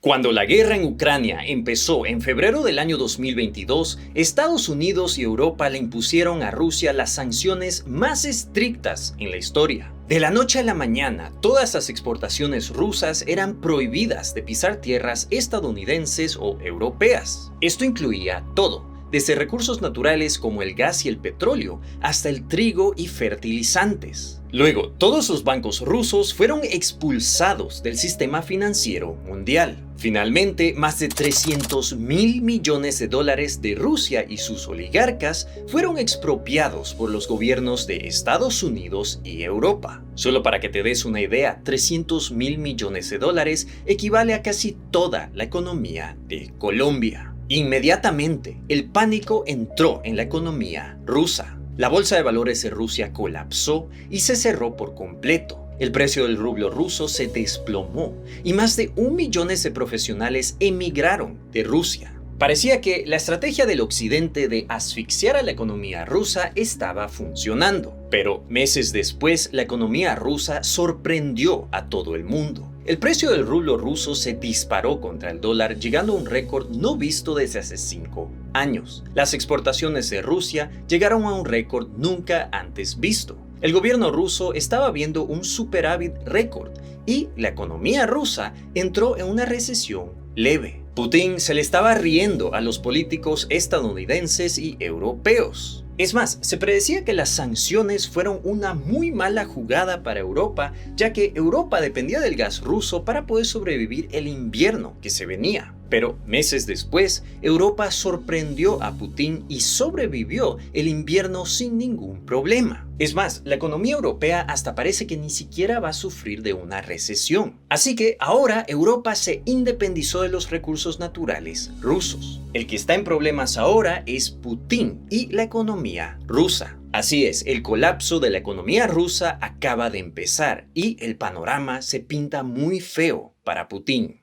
Cuando la guerra en Ucrania empezó en febrero del año 2022, Estados Unidos y Europa le impusieron a Rusia las sanciones más estrictas en la historia. De la noche a la mañana, todas las exportaciones rusas eran prohibidas de pisar tierras estadounidenses o europeas. Esto incluía todo, desde recursos naturales como el gas y el petróleo, hasta el trigo y fertilizantes. Luego, todos los bancos rusos fueron expulsados del sistema financiero mundial. Finalmente, más de 300.000 millones de dólares de Rusia y sus oligarcas fueron expropiados por los gobiernos de Estados Unidos y Europa. Solo para que te des una idea, 300.000 millones de dólares equivale a casi toda la economía de Colombia. Inmediatamente, el pánico entró en la economía rusa. La bolsa de valores de Rusia colapsó y se cerró por completo. El precio del rublo ruso se desplomó y más de 1 millón de profesionales emigraron de Rusia. Parecía que la estrategia del occidente de asfixiar a la economía rusa estaba funcionando, pero meses después la economía rusa sorprendió a todo el mundo. El precio del rublo ruso se disparó contra el dólar, llegando a un récord no visto desde hace 5 años. Las exportaciones de Rusia llegaron a un récord nunca antes visto. El gobierno ruso estaba viendo un superávit récord y la economía rusa entró en una recesión leve. Putin se le estaba riendo a los políticos estadounidenses y europeos. Es más, se predecía que las sanciones fueron una muy mala jugada para Europa, ya que Europa dependía del gas ruso para poder sobrevivir el invierno que se venía. Pero meses después, Europa sorprendió a Putin y sobrevivió el invierno sin ningún problema. Es más, la economía europea hasta parece que ni siquiera va a sufrir de una recesión. Así que ahora Europa se independizó de los recursos naturales rusos. El que está en problemas ahora es Putin y la economía rusa. Así es, el colapso de la economía rusa acaba de empezar y el panorama se pinta muy feo para Putin.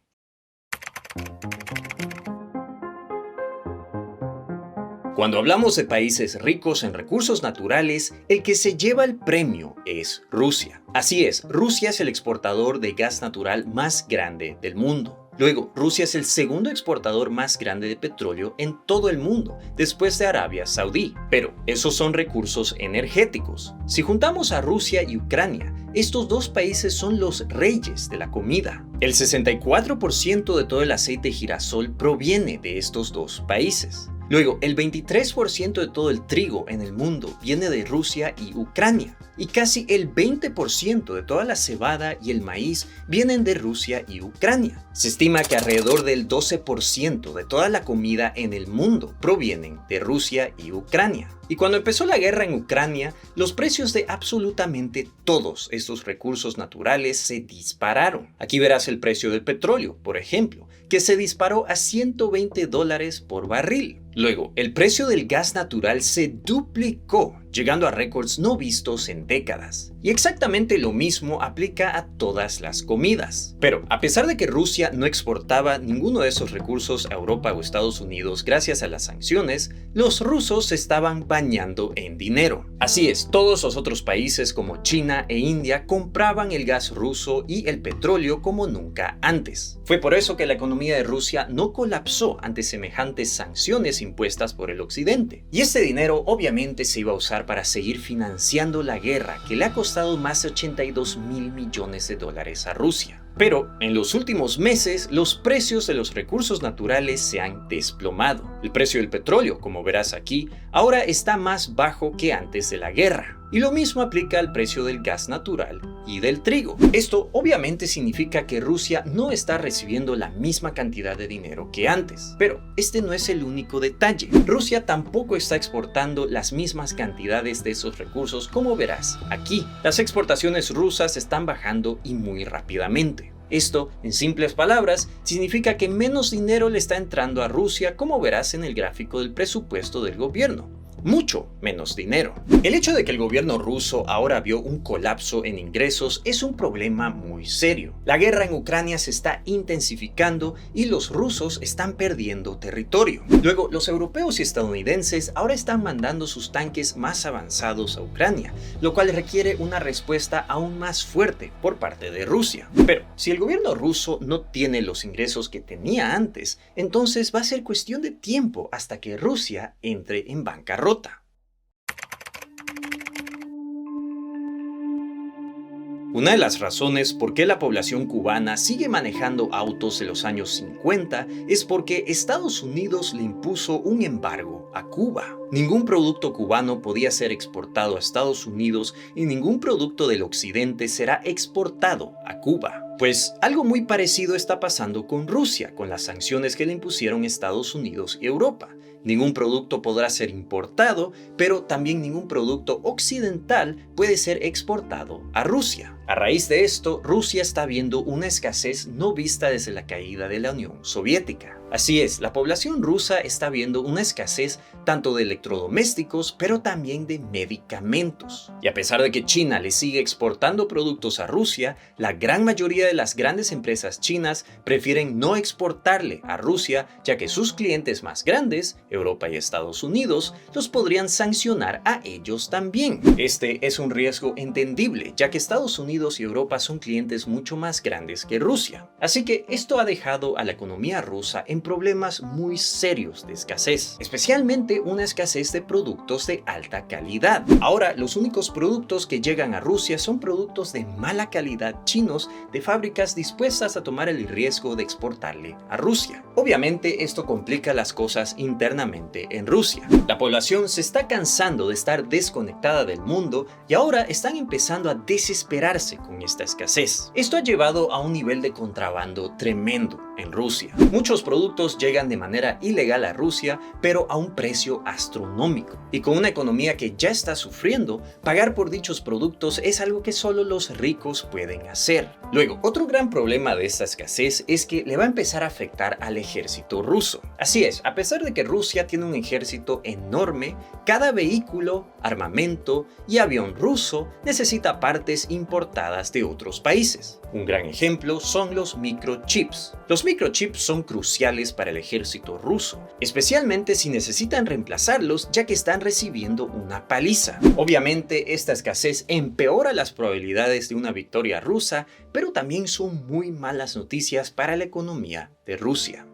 Cuando hablamos de países ricos en recursos naturales, el que se lleva el premio es Rusia. Así es, Rusia es el exportador de gas natural más grande del mundo. Luego, Rusia es el segundo exportador más grande de petróleo en todo el mundo, después de Arabia Saudí. Pero esos son recursos energéticos. Si juntamos a Rusia y Ucrania, estos dos países son los reyes de la comida. El 64% de todo el aceite de girasol proviene de estos dos países. Luego, el 23% de todo el trigo en el mundo viene de Rusia y Ucrania. Y casi el 20% de toda la cebada y el maíz vienen de Rusia y Ucrania. Se estima que alrededor del 12% de toda la comida en el mundo provienen de Rusia y Ucrania. Y cuando empezó la guerra en Ucrania, los precios de absolutamente todos estos recursos naturales se dispararon. Aquí verás el precio del petróleo, por ejemplo, que se disparó a $120 por barril. Luego, el precio del gas natural se duplicó, llegando a récords no vistos en décadas. Y exactamente lo mismo aplica a todas las comidas. Pero a pesar de que Rusia no exportaba ninguno de esos recursos a Europa o Estados Unidos gracias a las sanciones, los rusos se estaban bañando en dinero. Así es, todos los otros países como China e India compraban el gas ruso y el petróleo como nunca antes. Fue por eso que la economía de Rusia no colapsó ante semejantes sanciones impuestas por el occidente. Y este dinero obviamente se iba a usar para seguir financiando la guerra que le ha costado más de 82.000 millones de dólares a Rusia. Pero en los últimos meses los precios de los recursos naturales se han desplomado. El precio del petróleo, como verás aquí, ahora está más bajo que antes de la guerra. Y lo mismo aplica al precio del gas natural y del trigo. Esto obviamente significa que Rusia no está recibiendo la misma cantidad de dinero que antes. Pero este no es el único detalle. Rusia tampoco está exportando las mismas cantidades de esos recursos, como verás aquí. Las exportaciones rusas están bajando y muy rápidamente. Esto, en simples palabras, significa que menos dinero le está entrando a Rusia, como verás en el gráfico del presupuesto del gobierno. mucho menos dinero. El hecho de que el gobierno ruso ahora vio un colapso en ingresos es un problema muy serio. La guerra en Ucrania se está intensificando y los rusos están perdiendo territorio. Luego, los europeos y estadounidenses ahora están mandando sus tanques más avanzados a Ucrania, lo cual requiere una respuesta aún más fuerte por parte de Rusia. Pero si el gobierno ruso no tiene los ingresos que tenía antes, entonces va a ser cuestión de tiempo hasta que Rusia entre en bancarrota. Una de las razones por qué la población cubana sigue manejando autos en los años 50 es porque Estados Unidos le impuso un embargo a Cuba. Ningún producto cubano podía ser exportado a Estados Unidos y ningún producto del occidente será exportado a Cuba. Pues algo muy parecido está pasando con Rusia, con las sanciones que le impusieron Estados Unidos y Europa. Ningún producto podrá ser importado, pero también ningún producto occidental puede ser exportado a Rusia. A raíz de esto, Rusia está viendo una escasez no vista desde la caída de la Unión Soviética. Así es, la población rusa está viendo una escasez tanto de electrodomésticos, pero también de medicamentos. Y a pesar de que China le sigue exportando productos a Rusia, la gran mayoría de las grandes empresas chinas prefieren no exportarle a Rusia, ya que sus clientes más grandes, Europa y Estados Unidos, los podrían sancionar a ellos también. Este es un riesgo entendible, ya que Estados Unidos y Europa son clientes mucho más grandes que Rusia. Así que esto ha dejado a la economía rusa en problemas muy serios de escasez, especialmente una escasez de productos de alta calidad. Ahora, los únicos productos que llegan a Rusia son productos de mala calidad chinos de fábricas dispuestas a tomar el riesgo de exportarle a Rusia. Obviamente, esto complica las cosas internamente en Rusia. La población se está cansando de estar desconectada del mundo y ahora están empezando a desesperarse con esta escasez. Esto ha llevado a un nivel de contrabando tremendo en Rusia. Muchos productos llegan de manera ilegal a Rusia, pero a un precio astronómico. Y con una economía que ya está sufriendo, pagar por dichos productos es algo que solo los ricos pueden hacer. Luego, otro gran problema de esta escasez es que le va a empezar a afectar al ejército ruso. Así es, a pesar de que Rusia tiene un ejército enorme, cada vehículo, armamento y avión ruso necesita partes importadas de otros países. Un gran ejemplo son los microchips. Los microchips son cruciales para el ejército ruso, especialmente si necesitan reemplazarlos ya que están recibiendo una paliza. Obviamente esta escasez empeora las probabilidades de una victoria rusa, pero también son muy malas noticias para la economía de Rusia.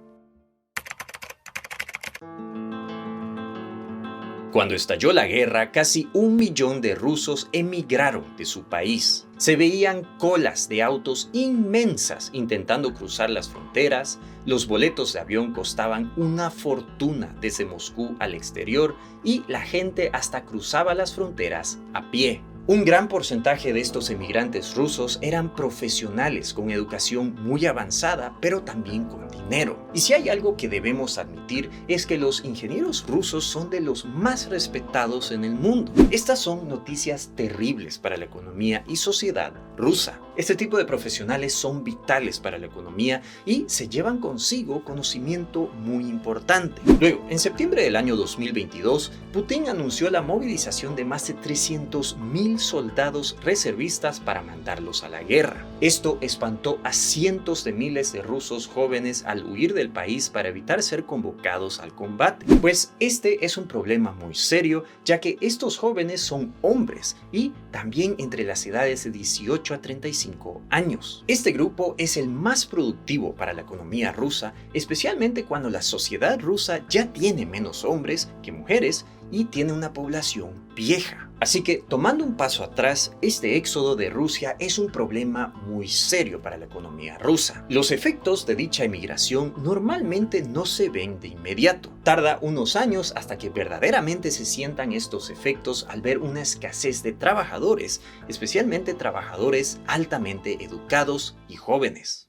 Cuando estalló la guerra, casi 1 millón de rusos emigraron de su país. Se veían colas de autos inmensas intentando cruzar las fronteras, los boletos de avión costaban una fortuna desde Moscú al exterior y la gente hasta cruzaba las fronteras a pie. Un gran porcentaje de estos emigrantes rusos eran profesionales con educación muy avanzada, pero también con dinero. Y si hay algo que debemos admitir es que los ingenieros rusos son de los más respetados en el mundo. Estas son noticias terribles para la economía y sociedad rusa. Este tipo de profesionales son vitales para la economía y se llevan consigo conocimiento muy importante. Luego, en septiembre del año 2022, Putin anunció la movilización de más de 300.000 soldados reservistas para mandarlos a la guerra. Esto espantó a cientos de miles de rusos jóvenes al huir del país para evitar ser convocados al combate. Pues este es un problema muy serio, ya que estos jóvenes son hombres y también entre las edades de 18 a 35 años. Este grupo es el más productivo para la economía rusa, especialmente cuando la sociedad rusa ya tiene menos hombres que mujeres y tiene una población vieja. Así que, tomando un paso atrás, este éxodo de Rusia es un problema muy serio para la economía rusa. Los efectos de dicha emigración normalmente no se ven de inmediato. Tarda unos años hasta que verdaderamente se sientan estos efectos al ver una escasez de trabajadores, especialmente trabajadores altamente educados y jóvenes.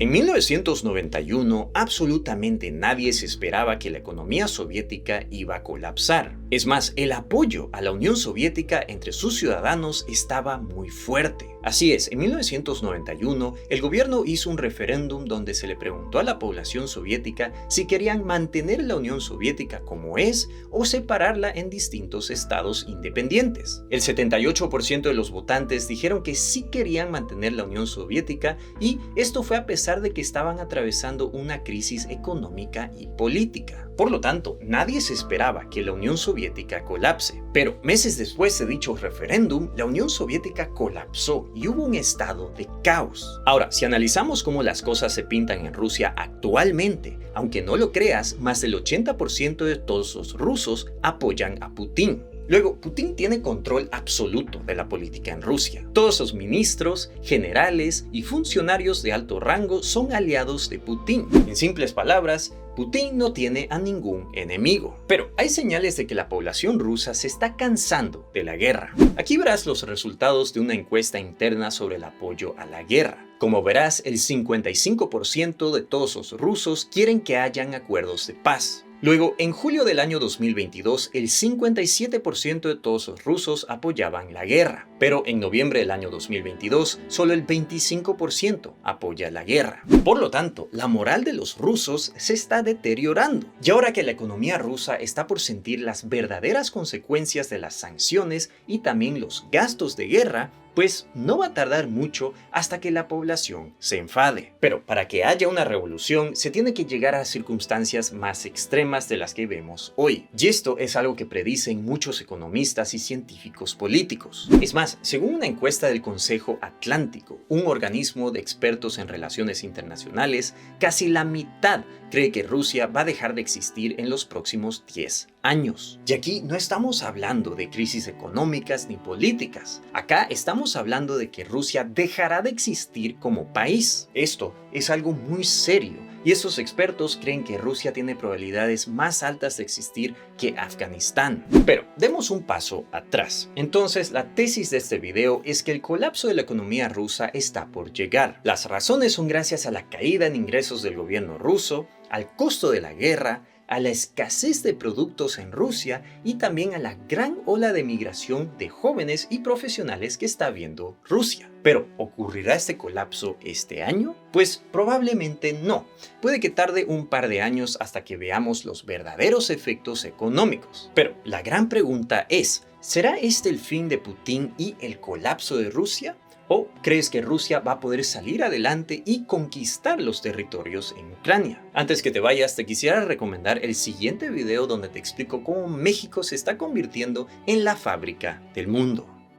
En 1991, absolutamente nadie se esperaba que la economía soviética iba a colapsar. Es más, el apoyo a la Unión Soviética entre sus ciudadanos estaba muy fuerte. Así es, en 1991 el gobierno hizo un referéndum donde se le preguntó a la población soviética si querían mantener la Unión Soviética como es o separarla en distintos estados independientes. El 78% de los votantes dijeron que sí querían mantener la Unión Soviética, y esto fue a pesar de que estaban atravesando una crisis económica y política. Por lo tanto, nadie se esperaba que la Unión Soviética colapse. Pero meses después de dicho referéndum, la Unión Soviética colapsó y hubo un estado de caos. Ahora, si analizamos cómo las cosas se pintan en Rusia actualmente, aunque no lo creas, más del 80% de todos los rusos apoyan a Putin. Luego, Putin tiene control absoluto de la política en Rusia. Todos los ministros, generales y funcionarios de alto rango son aliados de Putin. En simples palabras, Putin no tiene a ningún enemigo. Pero hay señales de que la población rusa se está cansando de la guerra. Aquí verás los resultados de una encuesta interna sobre el apoyo a la guerra. Como verás, el 55% de todos los rusos quieren que hayan acuerdos de paz. Luego, en julio del año 2022, el 57% de todos los rusos apoyaban la guerra, pero en noviembre del año 2022, solo el 25% apoya la guerra. Por lo tanto, la moral de los rusos se está deteriorando. Y ahora que la economía rusa está por sentir las verdaderas consecuencias de las sanciones y también los gastos de guerra, pues no va a tardar mucho hasta que la población se enfade. Pero para que haya una revolución se tiene que llegar a circunstancias más extremas de las que vemos hoy. Y esto es algo que predicen muchos economistas y científicos políticos. Es más, según una encuesta del Consejo Atlántico, un organismo de expertos en relaciones internacionales, casi la mitad cree que Rusia va a dejar de existir en los próximos 10 años. Y aquí no estamos hablando de crisis económicas ni políticas. Acá estamos hablando de que Rusia dejará de existir como país. Esto es algo muy serio. Y estos expertos creen que Rusia tiene probabilidades más altas de existir que Afganistán. Pero demos un paso atrás. Entonces, la tesis de este video es que el colapso de la economía rusa está por llegar. Las razones son gracias a la caída en ingresos del gobierno ruso, al costo de la guerra, a la escasez de productos en Rusia y también a la gran ola de migración de jóvenes y profesionales que está viendo Rusia. Pero, ¿ocurrirá este colapso este año? Pues probablemente no. Puede que tarde un par de años hasta que veamos los verdaderos efectos económicos. Pero la gran pregunta es, ¿será este el fin de Putin y el colapso de Rusia? ¿O crees que Rusia va a poder salir adelante y conquistar los territorios en Ucrania? Antes que te vayas, te quisiera recomendar el siguiente video donde te explico cómo México se está convirtiendo en la fábrica del mundo.